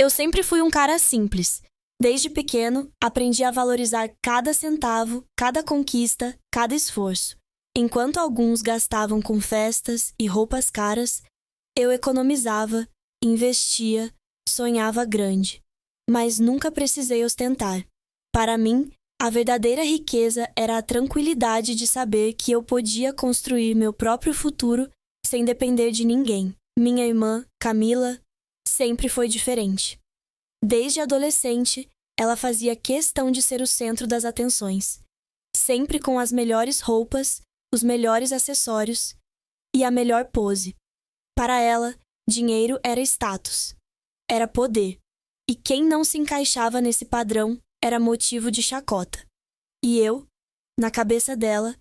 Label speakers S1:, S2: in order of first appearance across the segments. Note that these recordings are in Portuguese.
S1: Eu sempre fui um cara simples. Desde pequeno, aprendi a valorizar cada centavo, cada conquista, cada esforço. Enquanto alguns gastavam com festas e roupas caras, eu economizava, investia, sonhava grande. Mas nunca precisei ostentar. Para mim, a verdadeira riqueza era a tranquilidade de saber que eu podia construir meu próprio futuro sem depender de ninguém. Minha irmã, Camila, sempre foi diferente. Desde adolescente, ela fazia questão de ser o centro das atenções, sempre com as melhores roupas, os melhores acessórios e a melhor pose. Para ela, dinheiro era status, era poder, e quem não se encaixava nesse padrão era motivo de chacota. E eu, na cabeça dela,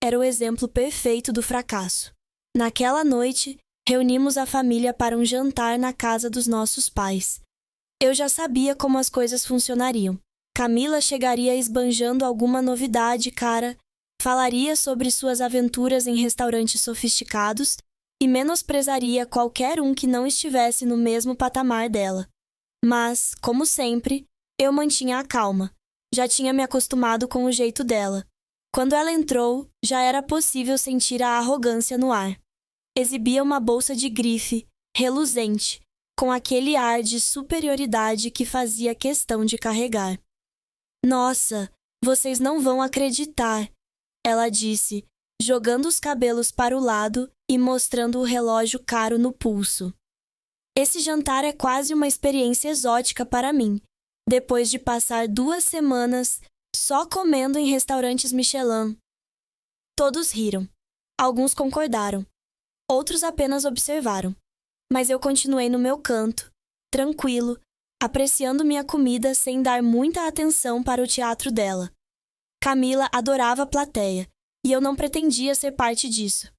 S1: era o exemplo perfeito do fracasso. Naquela noite, reunimos a família para um jantar na casa dos nossos pais. Eu já sabia como as coisas funcionariam. Camila chegaria esbanjando alguma novidade, cara, falaria sobre suas aventuras em restaurantes sofisticados e menosprezaria qualquer um que não estivesse no mesmo patamar dela. Mas, como sempre, eu mantinha a calma. Já tinha me acostumado com o jeito dela. Quando ela entrou, já era possível sentir a arrogância no ar. Exibia uma bolsa de grife, reluzente, com aquele ar de superioridade que fazia questão de carregar. "Nossa, vocês não vão acreditar", ela disse, jogando os cabelos para o lado e mostrando o relógio caro no pulso. Esse jantar é quase uma experiência exótica para mim, depois de passar 2 semanas só comendo em restaurantes Michelin. Todos riram. Alguns concordaram. Outros apenas observaram. Mas eu continuei no meu canto, tranquilo, apreciando minha comida sem dar muita atenção para o teatro dela. Camila adorava a plateia, e eu não pretendia ser parte disso.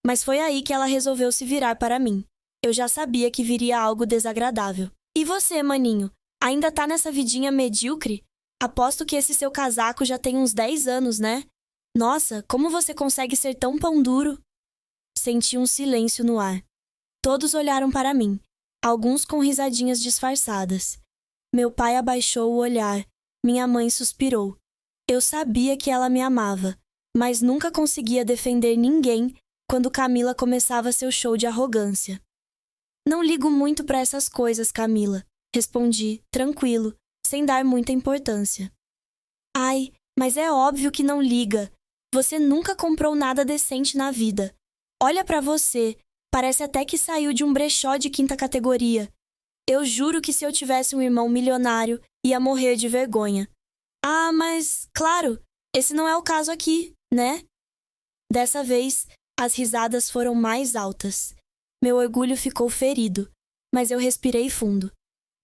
S1: Mas foi aí que ela resolveu se virar para mim. Eu já sabia que viria algo desagradável. "E você, maninho, ainda tá nessa vidinha medíocre? Aposto que esse seu casaco já tem uns 10 anos, né? Nossa, como você consegue ser tão pão duro?" Senti um silêncio no ar. Todos olharam para mim, alguns com risadinhas disfarçadas. Meu pai abaixou o olhar, minha mãe suspirou. Eu sabia que ela me amava, mas nunca conseguia defender ninguém quando Camila começava seu show de arrogância. "Não ligo muito para essas coisas, Camila", respondi, tranquilo, sem dar muita importância. "Ai, mas é óbvio que não liga. Você nunca comprou nada decente na vida. Olha para você, parece até que saiu de um brechó de 5ª categoria. Eu juro que se eu tivesse um irmão milionário, ia morrer de vergonha." "Ah, mas, claro, esse não é o caso aqui, né?" Dessa vez, as risadas foram mais altas. Meu orgulho ficou ferido, mas eu respirei fundo.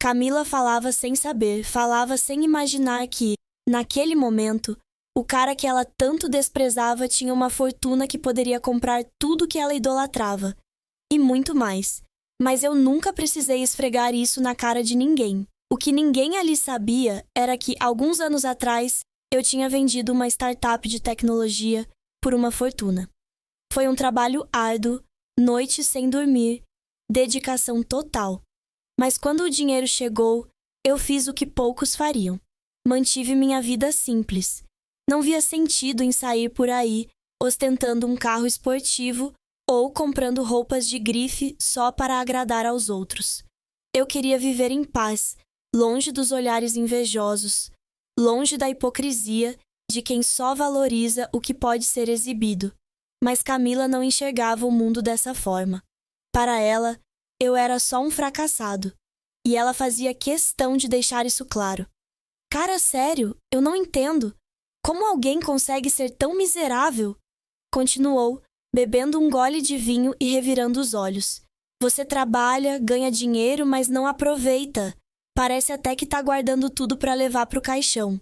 S1: Camila falava sem saber, falava sem imaginar que, naquele momento, o cara que ela tanto desprezava tinha uma fortuna que poderia comprar tudo que ela idolatrava. E muito mais. Mas eu nunca precisei esfregar isso na cara de ninguém. O que ninguém ali sabia era que, alguns anos atrás, eu tinha vendido uma startup de tecnologia por uma fortuna. Foi um trabalho árduo, noites sem dormir, dedicação total. Mas quando o dinheiro chegou, eu fiz o que poucos fariam. Mantive minha vida simples. Não via sentido em sair por aí, ostentando um carro esportivo ou comprando roupas de grife só para agradar aos outros. Eu queria viver em paz, longe dos olhares invejosos, longe da hipocrisia de quem só valoriza o que pode ser exibido. Mas Camila não enxergava o mundo dessa forma. Para ela, eu era só um fracassado, e ela fazia questão de deixar isso claro. "Cara, sério, eu não entendo. Como alguém consegue ser tão miserável?" Continuou, bebendo um gole de vinho e revirando os olhos. "Você trabalha, ganha dinheiro, mas não aproveita. Parece até que tá guardando tudo para levar pro caixão.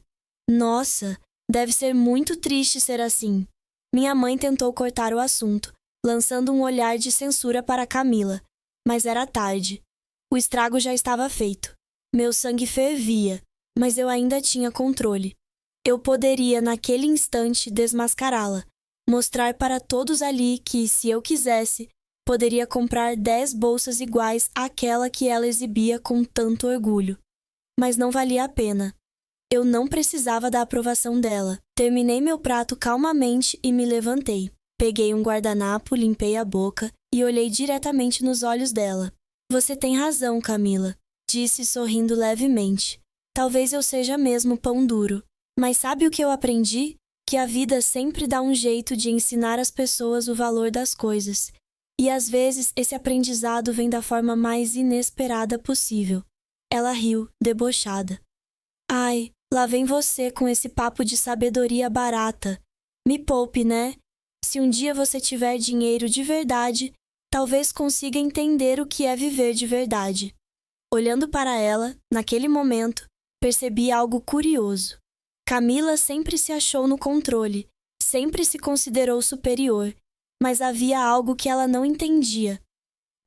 S1: Nossa, deve ser muito triste ser assim." Minha mãe tentou cortar o assunto, lançando um olhar de censura para Camila, mas era tarde. O estrago já estava feito. Meu sangue fervia, mas eu ainda tinha controle. Eu poderia, naquele instante, desmascará-la, mostrar para todos ali que, se eu quisesse, poderia comprar 10 bolsas iguais àquela que ela exibia com tanto orgulho. Mas não valia a pena. Eu não precisava da aprovação dela. Terminei meu prato calmamente e me levantei. Peguei um guardanapo, limpei a boca e olhei diretamente nos olhos dela. Você tem razão, Camila, disse sorrindo levemente. Talvez eu seja mesmo pão duro. Mas sabe o que eu aprendi? Que a vida sempre dá um jeito de ensinar às pessoas o valor das coisas. E às vezes esse aprendizado vem da forma mais inesperada possível. Ela riu, debochada. Ai, lá vem você com esse papo de sabedoria barata. Me poupe, né? Se um dia você tiver dinheiro de verdade, talvez consiga entender o que é viver de verdade. Olhando para ela, naquele momento, percebi algo curioso. Camila sempre se achou no controle, sempre se considerou superior, mas havia algo que ela não entendia.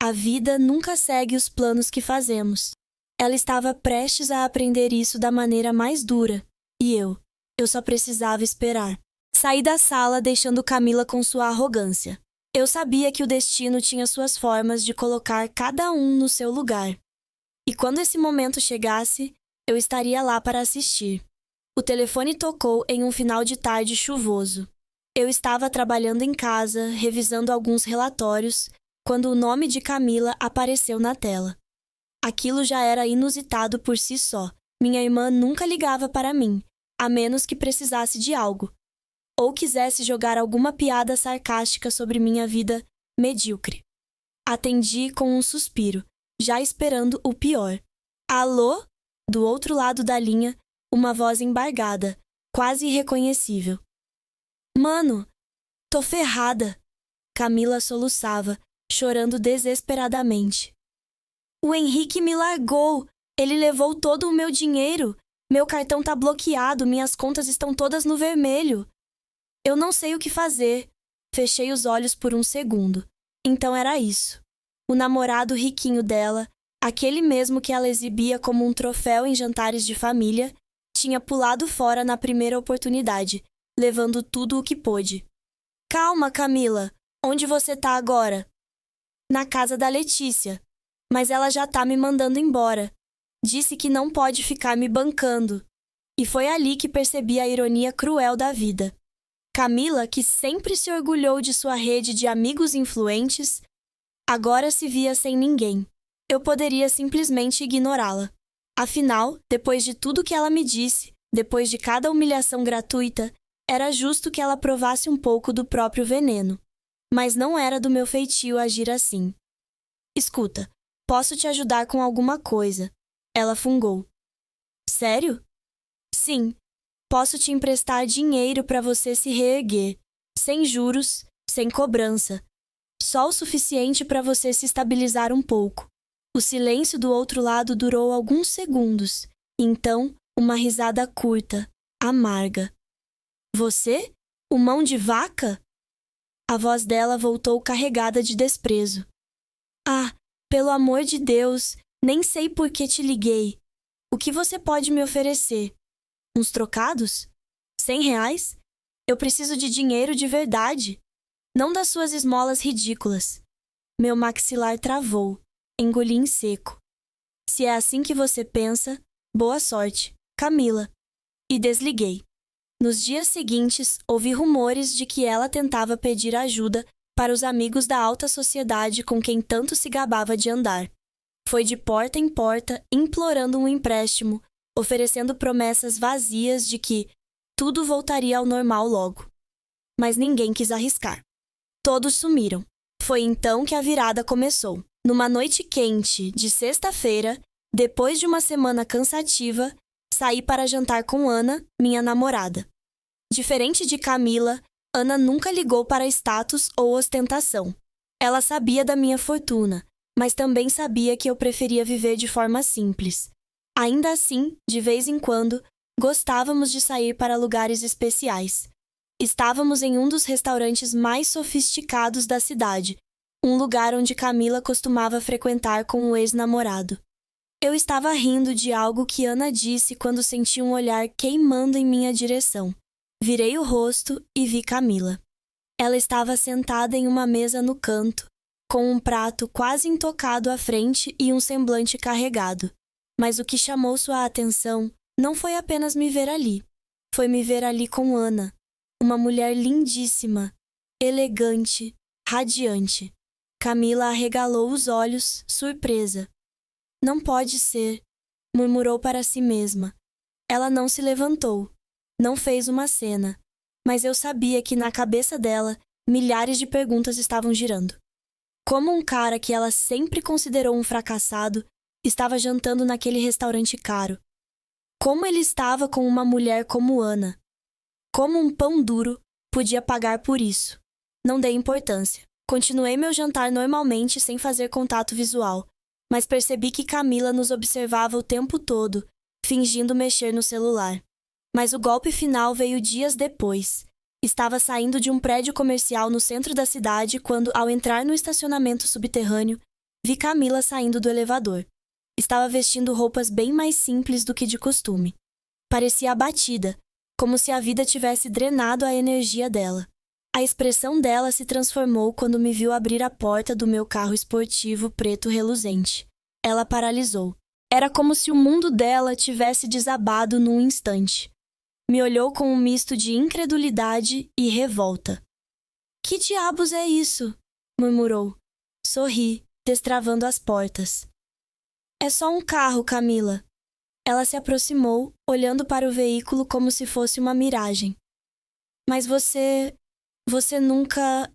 S1: A vida nunca segue os planos que fazemos. Ela estava prestes a aprender isso da maneira mais dura, e eu só precisava esperar. Saí da sala deixando Camila com sua arrogância. Eu sabia que o destino tinha suas formas de colocar cada um no seu lugar. E quando esse momento chegasse, eu estaria lá para assistir. O telefone tocou em um final de tarde chuvoso. Eu estava trabalhando em casa, revisando alguns relatórios, quando o nome de Camila apareceu na tela. Aquilo já era inusitado por si só. Minha irmã nunca ligava para mim, a menos que precisasse de algo, ou quisesse jogar alguma piada sarcástica sobre minha vida medíocre. Atendi com um suspiro, já esperando o pior. Alô? Do outro lado da linha, uma voz embargada, quase irreconhecível. Mano, tô ferrada. Camila soluçava, chorando desesperadamente. O Henrique me largou. Ele levou todo o meu dinheiro. Meu cartão tá bloqueado, minhas contas estão todas no vermelho. Eu não sei o que fazer. Fechei os olhos por um segundo. Então era isso. O namorado riquinho dela, aquele mesmo que ela exibia como um troféu em jantares de família, tinha pulado fora na primeira oportunidade, levando tudo o que pôde. Calma, Camila. Onde você tá agora? Na casa da Letícia. Mas ela já tá me mandando embora. Disse que não pode ficar me bancando. E foi ali que percebi a ironia cruel da vida. Camila, que sempre se orgulhou de sua rede de amigos influentes, agora se via sem ninguém. Eu poderia simplesmente ignorá-la. Afinal, depois de tudo que ela me disse, depois de cada humilhação gratuita, era justo que ela provasse um pouco do próprio veneno. Mas não era do meu feitio agir assim. Escuta, posso te ajudar com alguma coisa. Ela fungou. Sério? Sim. Posso te emprestar dinheiro para você se reerguer, sem juros, sem cobrança. Só o suficiente para você se estabilizar um pouco. O silêncio do outro lado durou alguns segundos. Então, uma risada curta, amarga. Você? O mão de vaca? A voz dela voltou carregada de desprezo. Ah, pelo amor de Deus, nem sei por que te liguei. O que você pode me oferecer? Uns trocados? R$ 100? Eu preciso de dinheiro de verdade. Não das suas esmolas ridículas. Meu maxilar travou. Engoli em seco. Se é assim que você pensa, boa sorte, Camila. E desliguei. Nos dias seguintes, ouvi rumores de que ela tentava pedir ajuda para os amigos da alta sociedade com quem tanto se gabava de andar. Foi de porta em porta, implorando um empréstimo, oferecendo promessas vazias de que tudo voltaria ao normal logo. Mas ninguém quis arriscar. Todos sumiram. Foi então que a virada começou. Numa noite quente de sexta-feira, depois de uma semana cansativa, saí para jantar com Ana, minha namorada. Diferente de Camila, Ana nunca ligou para status ou ostentação. Ela sabia da minha fortuna, mas também sabia que eu preferia viver de forma simples. Ainda assim, de vez em quando, gostávamos de sair para lugares especiais. Estávamos em um dos restaurantes mais sofisticados da cidade, um lugar onde Camila costumava frequentar com o ex-namorado. Eu estava rindo de algo que Ana disse quando senti um olhar queimando em minha direção. Virei o rosto e vi Camila. Ela estava sentada em uma mesa no canto, com um prato quase intocado à frente e um semblante carregado. Mas o que chamou sua atenção não foi apenas me ver ali. Foi me ver ali com Ana, uma mulher lindíssima, elegante, radiante. Camila arregalou os olhos, surpresa. Não pode ser, murmurou para si mesma. Ela não se levantou, não fez uma cena, mas eu sabia que na cabeça dela milhares de perguntas estavam girando. Como um cara que ela sempre considerou um fracassado estava jantando naquele restaurante caro? Como ele estava com uma mulher como Ana? Como um pão duro podia pagar por isso? Não dei importância. Continuei meu jantar normalmente sem fazer contato visual, mas percebi que Camila nos observava o tempo todo, fingindo mexer no celular. Mas o golpe final veio dias depois. Estava saindo de um prédio comercial no centro da cidade quando, ao entrar no estacionamento subterrâneo, vi Camila saindo do elevador. Estava vestindo roupas bem mais simples do que de costume. Parecia abatida, como se a vida tivesse drenado a energia dela. A expressão dela se transformou quando me viu abrir a porta do meu carro esportivo preto reluzente. Ela paralisou. Era como se o mundo dela tivesse desabado num instante. Me olhou com um misto de incredulidade e revolta. « Que diabos é isso? » murmurou. Sorri, destravando as portas. « É só um carro, Camila. » Ela se aproximou, olhando para o veículo como se fosse uma miragem. « Mas você nunca... »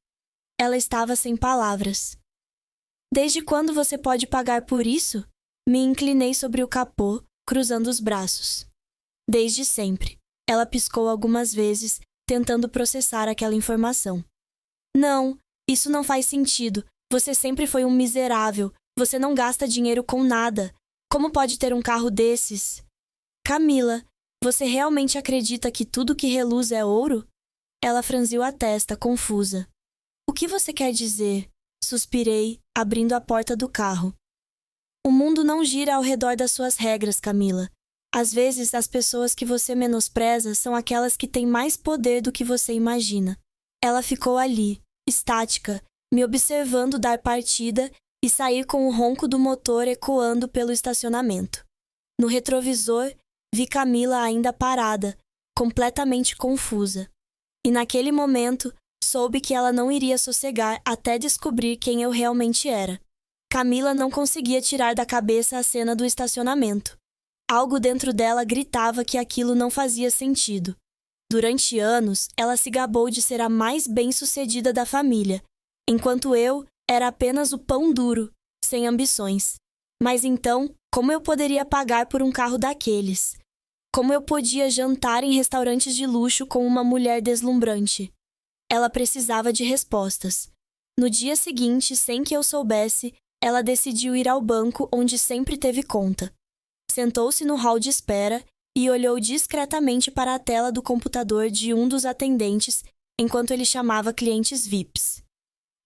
S1: Ela estava sem palavras. « Desde quando você pode pagar por isso? » Me inclinei sobre o capô, cruzando os braços. « Desde sempre. » Ela piscou algumas vezes, tentando processar aquela informação. « Não, isso não faz sentido. Você sempre foi um miserável. Você não gasta dinheiro com nada. Como pode ter um carro desses? » Camila, você realmente acredita que tudo que reluz é ouro? Ela franziu a testa, confusa. O que você quer dizer? Suspirei, abrindo a porta do carro. O mundo não gira ao redor das suas regras, Camila. Às vezes, as pessoas que você menospreza são aquelas que têm mais poder do que você imagina. Ela ficou ali, estática, me observando dar partida e sair com o ronco do motor ecoando pelo estacionamento. No retrovisor, vi Camila ainda parada, completamente confusa. E naquele momento, soube que ela não iria sossegar até descobrir quem eu realmente era. Camila não conseguia tirar da cabeça a cena do estacionamento. Algo dentro dela gritava que aquilo não fazia sentido. Durante anos, ela se gabou de ser a mais bem-sucedida da família, enquanto eu era apenas o pão duro, sem ambições. Mas então, como eu poderia pagar por um carro daqueles? Como eu podia jantar em restaurantes de luxo com uma mulher deslumbrante? Ela precisava de respostas. No dia seguinte, sem que eu soubesse, ela decidiu ir ao banco onde sempre teve conta. Sentou-se no hall de espera e olhou discretamente para a tela do computador de um dos atendentes enquanto ele chamava clientes VIPs.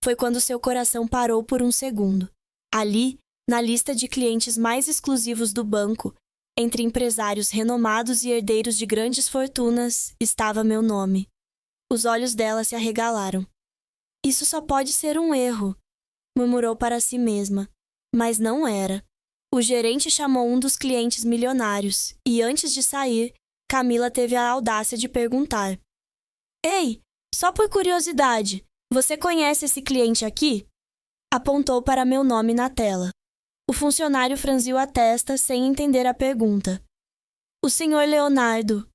S1: Foi quando seu coração parou por um segundo. Ali, na lista de clientes mais exclusivos do banco, entre empresários renomados e herdeiros de grandes fortunas, estava meu nome. Os olhos dela se arregalaram. Isso só pode ser um erro, murmurou para si mesma, mas não era. O gerente chamou um dos clientes milionários e, antes de sair, Camila teve a audácia de perguntar. Ei, só por curiosidade, você conhece esse cliente aqui? Apontou para meu nome na tela. O funcionário franziu a testa sem entender a pergunta. O senhor Leonardo.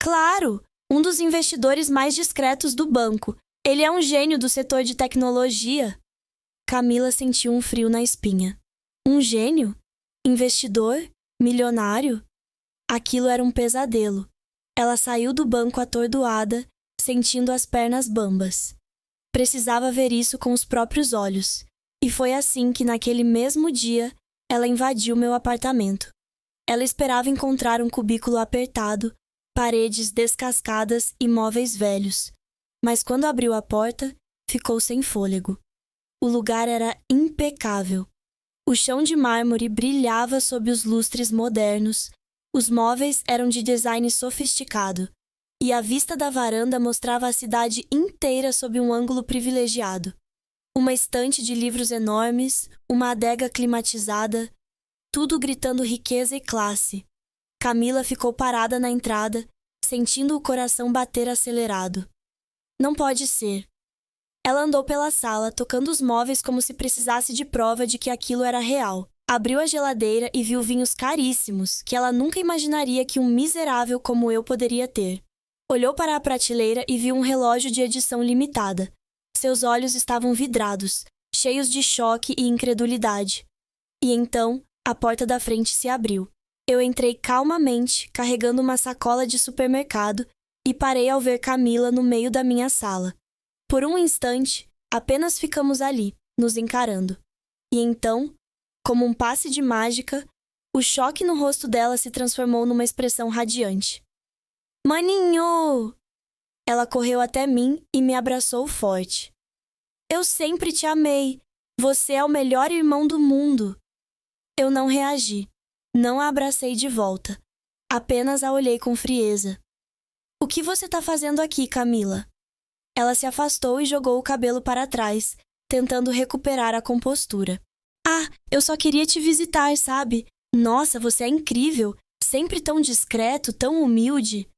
S1: Claro, um dos investidores mais discretos do banco. Ele é um gênio do setor de tecnologia. Camila sentiu um frio na espinha. Um gênio? Investidor? Milionário? Aquilo era um pesadelo. Ela saiu do banco atordoada, sentindo as pernas bambas. Precisava ver isso com os próprios olhos. E foi assim que, naquele mesmo dia, ela invadiu meu apartamento. Ela esperava encontrar um cubículo apertado, paredes descascadas e móveis velhos. Mas quando abriu a porta, ficou sem fôlego. O lugar era impecável. O chão de mármore brilhava sob os lustres modernos, os móveis eram de design sofisticado, e a vista da varanda mostrava a cidade inteira sob um ângulo privilegiado. Uma estante de livros enormes, uma adega climatizada, tudo gritando riqueza e classe. Camila ficou parada na entrada, sentindo o coração bater acelerado. Não pode ser. Ela andou pela sala, tocando os móveis como se precisasse de prova de que aquilo era real. Abriu a geladeira e viu vinhos caríssimos, que ela nunca imaginaria que um miserável como eu poderia ter. Olhou para a prateleira e viu um relógio de edição limitada. Seus olhos estavam vidrados, cheios de choque e incredulidade. E então, a porta da frente se abriu. Eu entrei calmamente, carregando uma sacola de supermercado, e parei ao ver Camila no meio da minha sala. Por um instante, apenas ficamos ali, nos encarando. E então, como um passe de mágica, o choque no rosto dela se transformou numa expressão radiante. Maninho! Ela correu até mim e me abraçou forte. Eu sempre te amei. Você é o melhor irmão do mundo. Eu não reagi. Não a abracei de volta. Apenas a olhei com frieza. O que você está fazendo aqui, Camila? Ela se afastou e jogou o cabelo para trás, tentando recuperar a compostura. Ah, eu só queria te visitar, sabe? Nossa, você é incrível. Sempre tão discreto, tão humilde.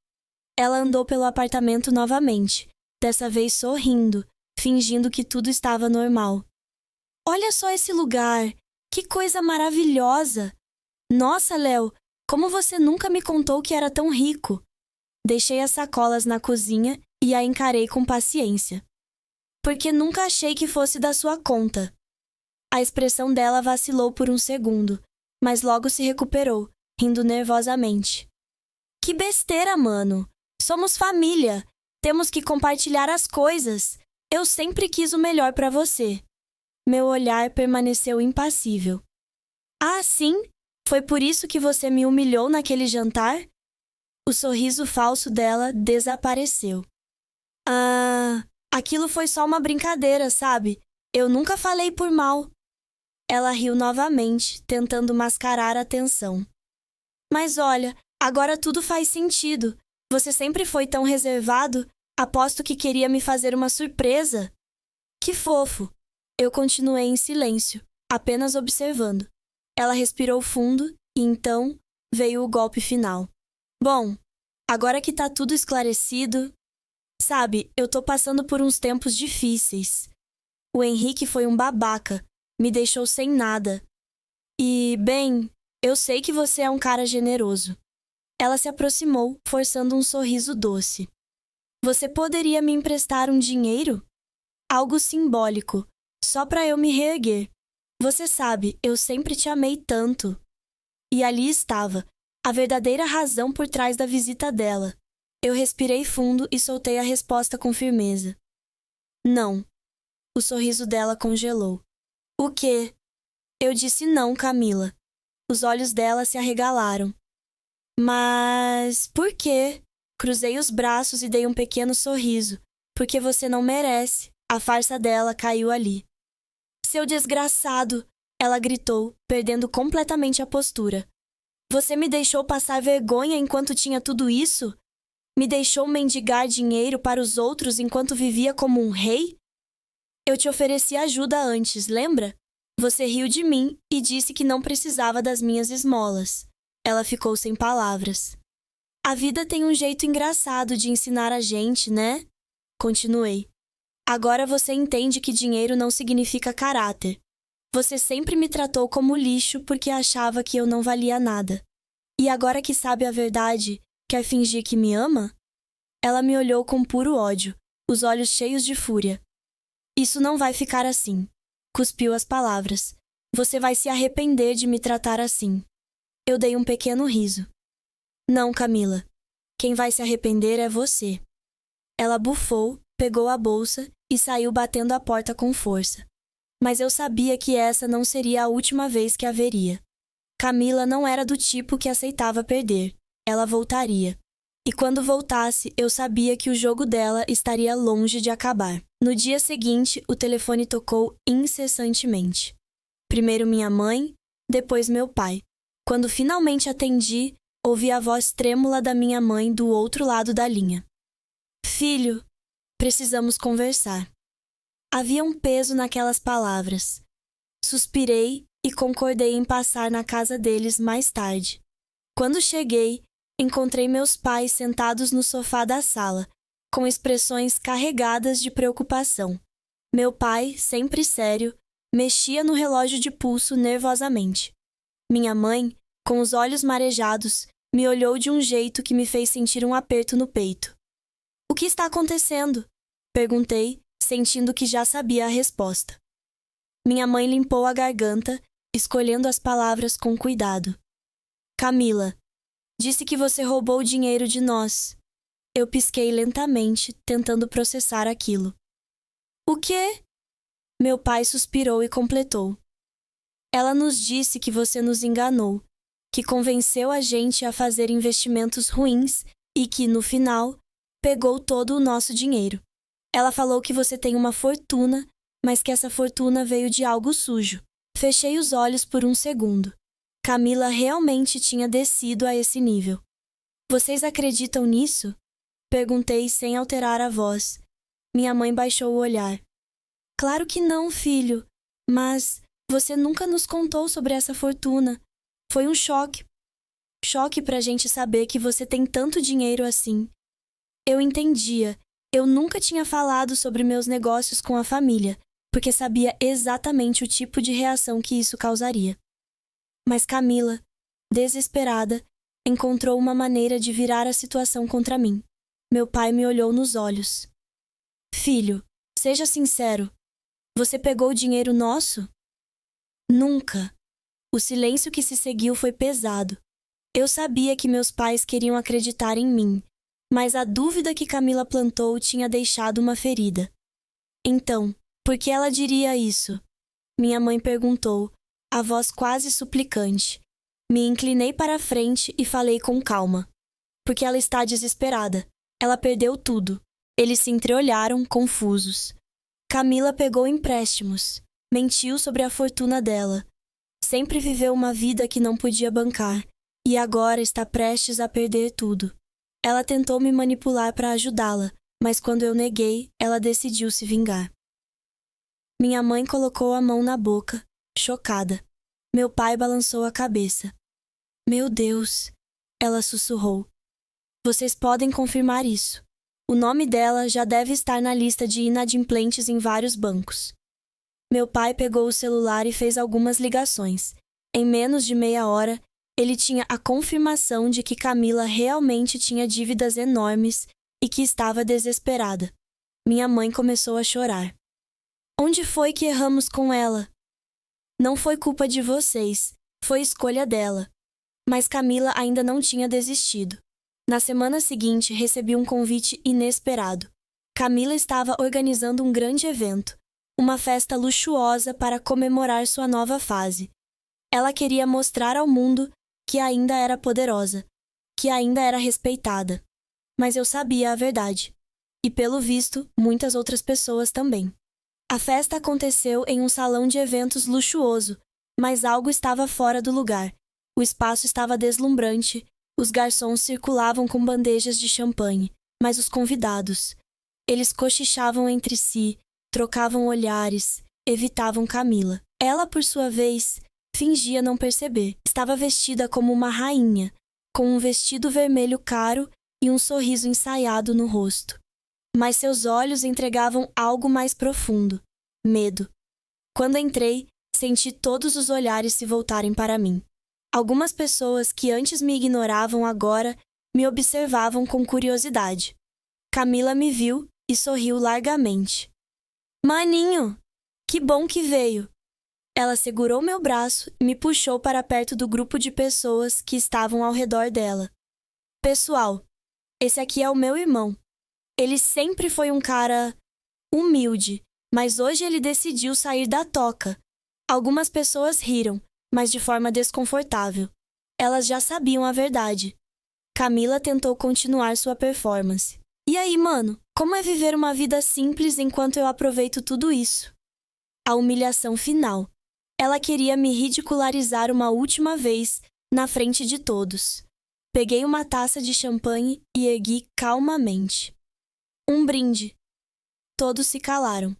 S1: Ela andou pelo apartamento novamente, dessa vez sorrindo, fingindo que tudo estava normal. Olha só esse lugar! Que coisa maravilhosa! Nossa, Léo, como você nunca me contou que era tão rico? Deixei as sacolas na cozinha e a encarei com paciência. Porque nunca achei que fosse da sua conta. A expressão dela vacilou por um segundo, mas logo se recuperou, rindo nervosamente. Que besteira, mano! Somos família! Temos que compartilhar as coisas! Eu sempre quis o melhor para você. Meu olhar permaneceu impassível. Ah, sim? Foi por isso que você me humilhou naquele jantar? O sorriso falso dela desapareceu. Ah, aquilo foi só uma brincadeira, sabe? Eu nunca falei por mal. Ela riu novamente, tentando mascarar a tensão. Mas olha, agora tudo faz sentido. Você sempre foi tão reservado. Aposto que queria me fazer uma surpresa. Que fofo. Eu continuei em silêncio, apenas observando. Ela respirou fundo e então veio o golpe final. Bom, agora que tá tudo esclarecido... Sabe, eu tô passando por uns tempos difíceis. O Henrique foi um babaca, me deixou sem nada. E, bem, eu sei que você é um cara generoso. Ela se aproximou, forçando um sorriso doce. Você poderia me emprestar um dinheiro? Algo simbólico, só para eu me reerguer. Você sabe, eu sempre te amei tanto. E ali estava, a verdadeira razão por trás da visita dela. Eu respirei fundo e soltei a resposta com firmeza. Não. O sorriso dela congelou. O quê? Eu disse não, Camila. Os olhos dela se arregalaram. Mas por quê? Cruzei os braços e dei um pequeno sorriso. Porque você não merece. A farsa dela caiu ali. Seu desgraçado! Ela gritou, perdendo completamente a postura. Você me deixou passar vergonha enquanto tinha tudo isso? Me deixou mendigar dinheiro para os outros enquanto vivia como um rei? Eu te ofereci ajuda antes, lembra? Você riu de mim e disse que não precisava das minhas esmolas. Ela ficou sem palavras. A vida tem um jeito engraçado de ensinar a gente, né? Continuei. Agora você entende que dinheiro não significa caráter. Você sempre me tratou como lixo porque achava que eu não valia nada. E agora que sabe a verdade, quer fingir que me ama? Ela me olhou com puro ódio, os olhos cheios de fúria. Isso não vai ficar assim. Cuspiu as palavras. Você vai se arrepender de me tratar assim. Eu dei um pequeno riso. Não, Camila. Quem vai se arrepender é você. Ela bufou, pegou a bolsa e saiu batendo a porta com força. Mas eu sabia que essa não seria a última vez que a veria. Camila não era do tipo que aceitava perder. Ela voltaria. E quando voltasse, eu sabia que o jogo dela estaria longe de acabar. No dia seguinte, o telefone tocou incessantemente. Primeiro minha mãe, depois meu pai. Quando finalmente atendi, ouvi a voz trêmula da minha mãe do outro lado da linha. Filho, precisamos conversar. Havia um peso naquelas palavras. Suspirei e concordei em passar na casa deles mais tarde. Quando cheguei, encontrei meus pais sentados no sofá da sala, com expressões carregadas de preocupação. Meu pai, sempre sério, mexia no relógio de pulso nervosamente. Minha mãe, com os olhos marejados, me olhou de um jeito que me fez sentir um aperto no peito. "O que está acontecendo?" perguntei, sentindo que já sabia a resposta. Minha mãe limpou a garganta, escolhendo as palavras com cuidado. "Camila, disse que você roubou o dinheiro de nós." Eu pisquei lentamente, tentando processar aquilo. "O quê?" Meu pai suspirou e completou. "Ela nos disse que você nos enganou, que convenceu a gente a fazer investimentos ruins e que, no final, pegou todo o nosso dinheiro. Ela falou que você tem uma fortuna, mas que essa fortuna veio de algo sujo." Fechei os olhos por um segundo. Camila realmente tinha descido a esse nível. "Vocês acreditam nisso?" perguntei sem alterar a voz. Minha mãe baixou o olhar. "Claro que não, filho. Mas você nunca nos contou sobre essa fortuna. Foi um choque. Choque pra gente saber que você tem tanto dinheiro assim." Eu entendia. Eu nunca tinha falado sobre meus negócios com a família, porque sabia exatamente o tipo de reação que isso causaria. Mas Camila, desesperada, encontrou uma maneira de virar a situação contra mim. Meu pai me olhou nos olhos. "Filho, seja sincero. Você pegou o dinheiro nosso?" "Nunca." O silêncio que se seguiu foi pesado. Eu sabia que meus pais queriam acreditar em mim, mas a dúvida que Camila plantou tinha deixado uma ferida. "Então, por que ela diria isso?" Minha mãe perguntou, a voz quase suplicante. Me inclinei para a frente e falei com calma. "Porque ela está desesperada. Ela perdeu tudo." Eles se entreolharam, confusos. "Camila pegou empréstimos. Mentiu sobre a fortuna dela. Sempre viveu uma vida que não podia bancar. E agora está prestes a perder tudo. Ela tentou me manipular para ajudá-la, mas quando eu neguei, ela decidiu se vingar." Minha mãe colocou a mão na boca, chocada. Meu pai balançou a cabeça. "Meu Deus!" ela sussurrou. "Vocês podem confirmar isso. O nome dela já deve estar na lista de inadimplentes em vários bancos." Meu pai pegou o celular e fez algumas ligações. Em menos de meia hora, ele tinha a confirmação de que Camila realmente tinha dívidas enormes e que estava desesperada. Minha mãe começou a chorar. "Onde foi que erramos com ela?" "Não foi culpa de vocês, foi escolha dela." Mas Camila ainda não tinha desistido. Na semana seguinte, recebi um convite inesperado. Camila estava organizando um grande evento, uma festa luxuosa para comemorar sua nova fase. Ela queria mostrar ao mundo que ainda era poderosa, que ainda era respeitada. Mas eu sabia a verdade. E, pelo visto, muitas outras pessoas também. A festa aconteceu em um salão de eventos luxuoso, mas algo estava fora do lugar. O espaço estava deslumbrante, os garçons circulavam com bandejas de champanhe, mas os convidados, eles cochichavam entre si, trocavam olhares, evitavam Camila. Ela, por sua vez, fingia não perceber. Estava vestida como uma rainha, com um vestido vermelho caro e um sorriso ensaiado no rosto. Mas seus olhos entregavam algo mais profundo: medo. Quando entrei, senti todos os olhares se voltarem para mim. Algumas pessoas que antes me ignoravam agora me observavam com curiosidade. Camila me viu e sorriu largamente. "Maninho, que bom que veio." Ela segurou meu braço e me puxou para perto do grupo de pessoas que estavam ao redor dela. "Pessoal, esse aqui é o meu irmão. Ele sempre foi um cara humilde, mas hoje ele decidiu sair da toca." Algumas pessoas riram, mas de forma desconfortável. Elas já sabiam a verdade. Camila tentou continuar sua performance. "E aí, mano, como é viver uma vida simples enquanto eu aproveito tudo isso?" A humilhação final. Ela queria me ridicularizar uma última vez, na frente de todos. Peguei uma taça de champanhe e ergui calmamente. "Um brinde." Todos se calaram.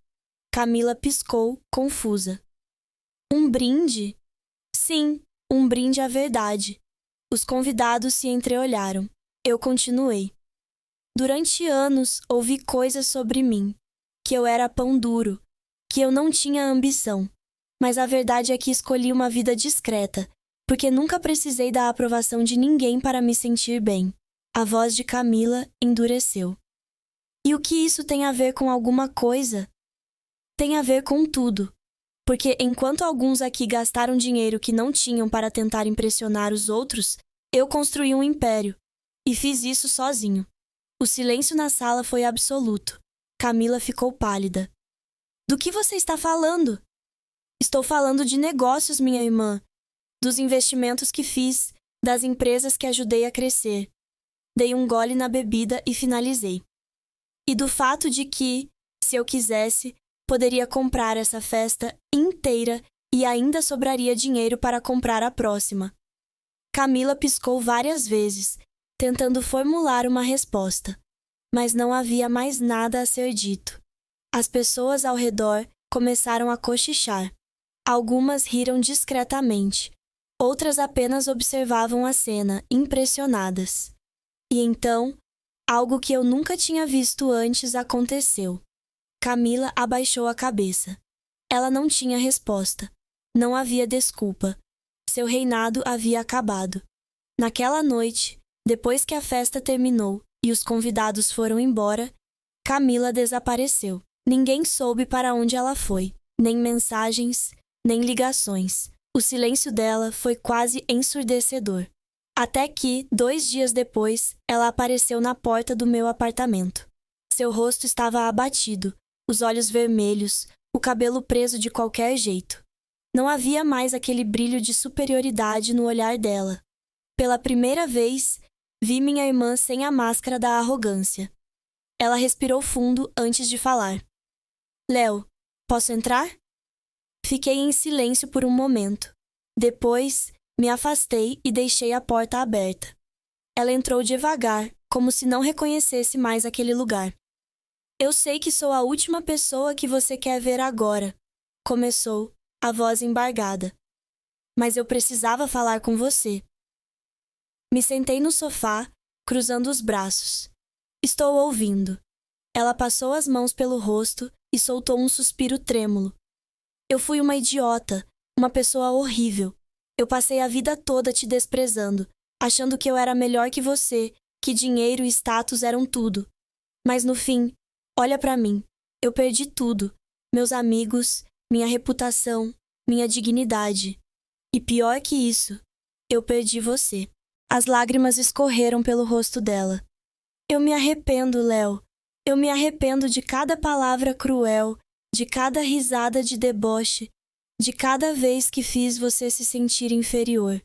S1: Camila piscou, confusa. Um brinde? Sim, um brinde à verdade. Os convidados se entreolharam. Eu continuei. Durante anos, ouvi coisas sobre mim. Que eu era pão duro. Que eu não tinha ambição. Mas a verdade é que escolhi uma vida discreta, porque nunca precisei da aprovação de ninguém para me sentir bem. A voz de Camila endureceu. E o que isso tem a ver com alguma coisa? Tem a ver com tudo. Porque enquanto alguns aqui gastaram dinheiro que não tinham para tentar impressionar os outros, eu construí um império. E fiz isso sozinho. O silêncio na sala foi absoluto. Camila ficou pálida. Do que você está falando? Estou falando de negócios, minha irmã. Dos investimentos que fiz, das empresas que ajudei a crescer. Dei um gole na bebida e finalizei. E do fato de que, se eu quisesse, poderia comprar essa festa inteira e ainda sobraria dinheiro para comprar a próxima. Camila piscou várias vezes, tentando formular uma resposta, mas não havia mais nada a ser dito. As pessoas ao redor começaram a cochichar. Algumas riram discretamente, outras apenas observavam a cena, impressionadas. E então, algo que eu nunca tinha visto antes aconteceu. Camila abaixou a cabeça. Ela não tinha resposta. Não havia desculpa. Seu reinado havia acabado. Naquela noite, depois que a festa terminou e os convidados foram embora, Camila desapareceu. Ninguém soube para onde ela foi. Nem mensagens, nem ligações. O silêncio dela foi quase ensurdecedor. Até que, 2 dias depois, ela apareceu na porta do meu apartamento. Seu rosto estava abatido, os olhos vermelhos, o cabelo preso de qualquer jeito. Não havia mais aquele brilho de superioridade no olhar dela. Pela primeira vez, vi minha irmã sem a máscara da arrogância. Ela respirou fundo antes de falar. Léo, posso entrar? Fiquei em silêncio por um momento. Depois, me afastei e deixei a porta aberta. Ela entrou devagar, como se não reconhecesse mais aquele lugar. Eu sei que sou a última pessoa que você quer ver agora, começou, a voz embargada. Mas eu precisava falar com você. Me sentei no sofá, cruzando os braços. Estou ouvindo. Ela passou as mãos pelo rosto e soltou um suspiro trêmulo. Eu fui uma idiota, uma pessoa horrível. Eu passei a vida toda te desprezando, achando que eu era melhor que você, que dinheiro e status eram tudo. Mas no fim, olha pra mim. Eu perdi tudo. Meus amigos, minha reputação, minha dignidade. E pior que isso, eu perdi você. As lágrimas escorreram pelo rosto dela. Eu me arrependo, Léo. Eu me arrependo de cada palavra cruel, de cada risada de deboche, de cada vez que fiz você se sentir inferior.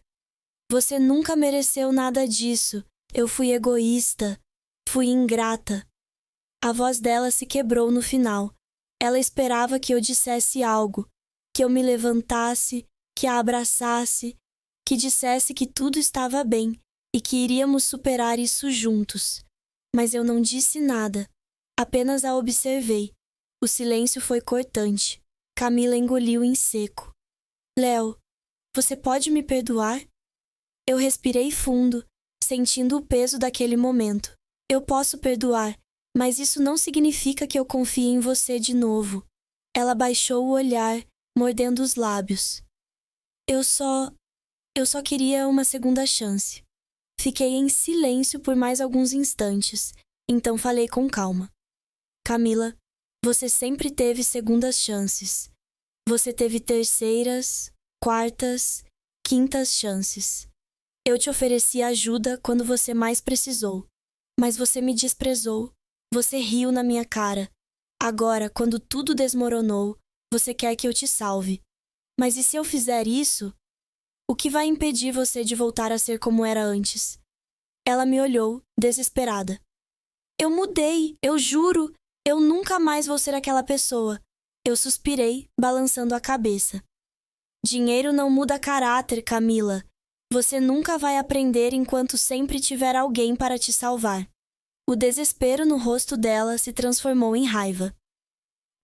S1: Você nunca mereceu nada disso. Eu fui egoísta, fui ingrata. A voz dela se quebrou no final. Ela esperava que eu dissesse algo, que eu me levantasse, que a abraçasse, que dissesse que tudo estava bem e que iríamos superar isso juntos. Mas eu não disse nada, apenas a observei. O silêncio foi cortante. Camila engoliu em seco. Léo, você pode me perdoar? Eu respirei fundo, sentindo o peso daquele momento. Eu posso perdoar, mas isso não significa que eu confie em você de novo. Ela baixou o olhar, mordendo os lábios. Eu só queria uma segunda chance. Fiquei em silêncio por mais alguns instantes, então falei com calma. Camila, você sempre teve segundas chances. Você teve terceiras, quartas, quintas chances. Eu te ofereci ajuda quando você mais precisou, mas você me desprezou. Você riu na minha cara. Agora, quando tudo desmoronou, você quer que eu te salve. Mas e se eu fizer isso? O que vai impedir você de voltar a ser como era antes? Ela me olhou, desesperada. Eu mudei, eu juro. Eu nunca mais vou ser aquela pessoa. Eu suspirei, balançando a cabeça. Dinheiro não muda caráter, Camila. Você nunca vai aprender enquanto sempre tiver alguém para te salvar. O desespero no rosto dela se transformou em raiva.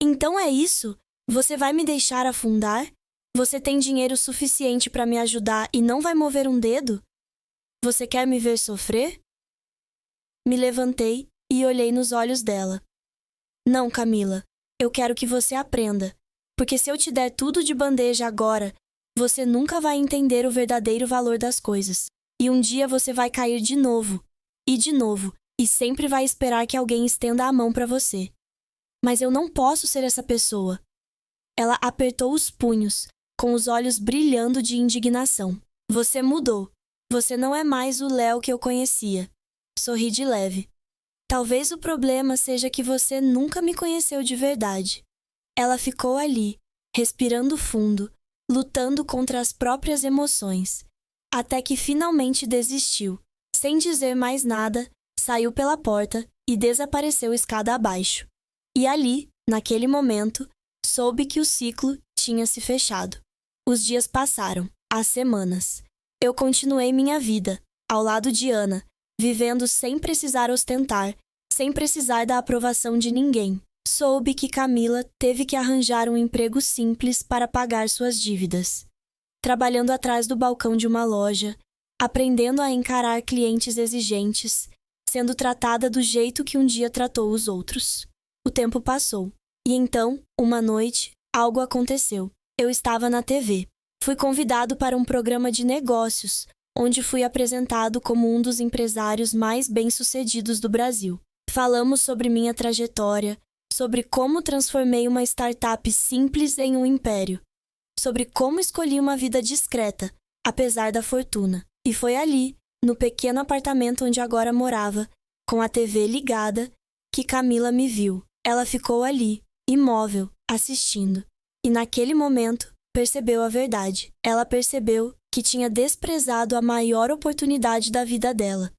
S1: Então é isso? Você vai me deixar afundar? Você tem dinheiro suficiente para me ajudar e não vai mover um dedo? Você quer me ver sofrer? Me levantei e olhei nos olhos dela. Não, Camila, eu quero que você aprenda, porque se eu te der tudo de bandeja agora, você nunca vai entender o verdadeiro valor das coisas. E um dia você vai cair de novo, e sempre vai esperar que alguém estenda a mão para você. Mas eu não posso ser essa pessoa. Ela apertou os punhos, com os olhos brilhando de indignação. Você mudou. Você não é mais o Léo que eu conhecia. Sorri de leve. Talvez o problema seja que você nunca me conheceu de verdade. Ela ficou ali, respirando fundo, lutando contra as próprias emoções, até que finalmente desistiu. Sem dizer mais nada, saiu pela porta e desapareceu escada abaixo. E ali, naquele momento, soube que o ciclo tinha se fechado. Os dias passaram, as semanas. Eu continuei minha vida, ao lado de Ana, vivendo sem precisar ostentar, sem precisar da aprovação de ninguém. Soube que Camila teve que arranjar um emprego simples para pagar suas dívidas. Trabalhando atrás do balcão de uma loja, aprendendo a encarar clientes exigentes, sendo tratada do jeito que um dia tratou os outros. O tempo passou. E então, uma noite, algo aconteceu. Eu estava na TV. Fui convidado para um programa de negócios, onde fui apresentado como um dos empresários mais bem-sucedidos do Brasil. Falamos sobre minha trajetória, sobre como transformei uma startup simples em um império, sobre como escolhi uma vida discreta, apesar da fortuna. E foi ali, no pequeno apartamento onde agora morava, com a TV ligada, que Camila me viu. Ela ficou ali, imóvel, assistindo. E naquele momento, percebeu a verdade. Ela percebeu que tinha desprezado a maior oportunidade da vida dela.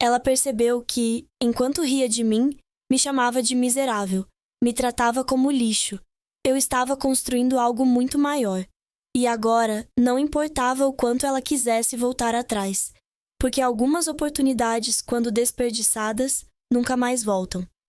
S1: Ela percebeu que, enquanto ria de mim, me chamava de miserável, me tratava como lixo. Eu estava construindo algo muito maior. E agora, não importava o quanto ela quisesse voltar atrás, porque algumas oportunidades, quando desperdiçadas, nunca mais voltam.